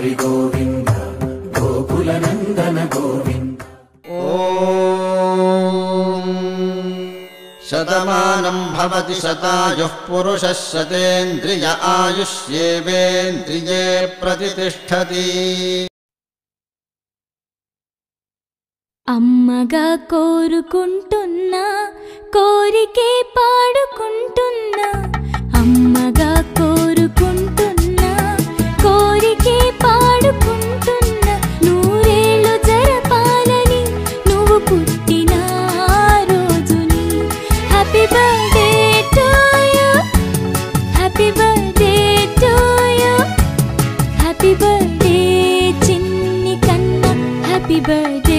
हरि गोविंद गोकुलनंदन गोविंद। शतमानं भवति शतायुः पुरुषः शतेन्द्रिय आयुष्येवेन्द्रिये प्रतिष्ठति। అమ్మగా కోరుకుంటున్నా కోరికే పాడుకుంటున్నా అమ్మగా కోరుకుంటున్నా కోరికే పాడుకుంటున్నా నూరేళ్ళు జరపాలని నువ్వు పుట్టిన రోజుని happy birthday to you happy birthday to you happy birthday చిన్ని కన్నా హ్యాపీ బర్త్డే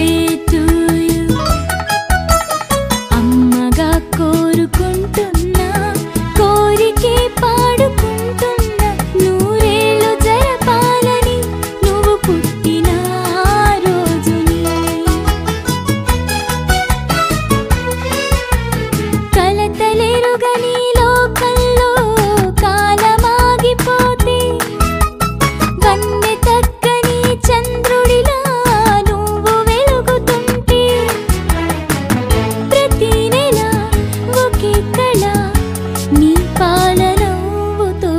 కోరుకుంటున్నా కోరికే పాడుకుంటున్నా నూరేళ్ళు జరపాలని నువ్వు పుట్టిన రోజుని కలతలెరుగని లోకంలో కాలమాగిపోతే వన్నె తగ్గని చంద్రుడిలా నువ్వు వెలుగుతుంటే ప్రతి నెల ఒకే కళ నీ పాలనవ్వుతో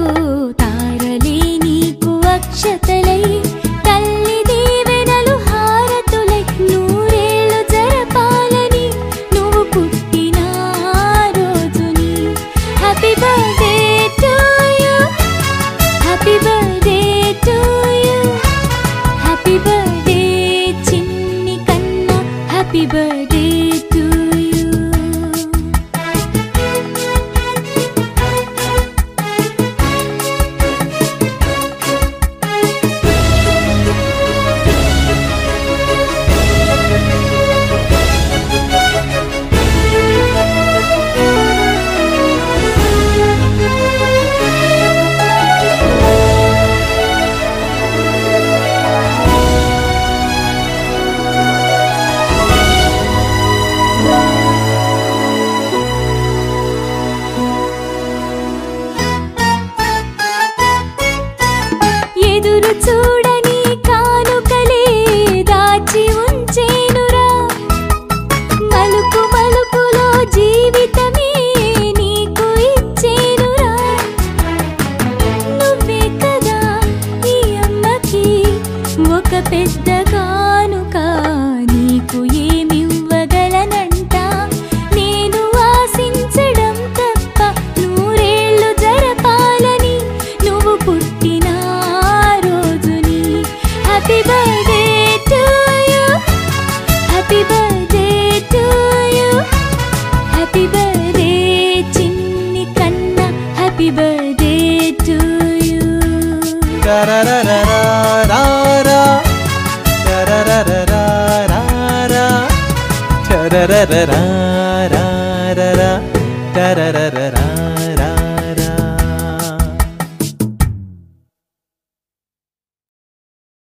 తారలే నీకు అక్షతలై తల్లి దీవెనలు హారతులై నూరేళ్ళు జరపాలని నువ్వు పుట్టిన రోజుని happy birthday to you happy birthday to you happy birthday చిన్ని కన్నా హ్యాపీ బర్త్డే టు యు ఎదురు చూడని కానుకలే దాచి ఉంచేనురా మలుపు మలుపులో జీవితమే నీకు ఇచ్చేనురా నువ్వే కదా ఈ అమ్మకి ఒక పెద్ద కానుక నీకు ఏమివ్వగలనంట నేను ఆశించడం తప్ప నూరేళ్ళు జరపాలని నువ్వు పుట్టిన రోజుని happy birthday to you happy birthday to you happy birthday చిన్ని కన్నా happy birthday to you Da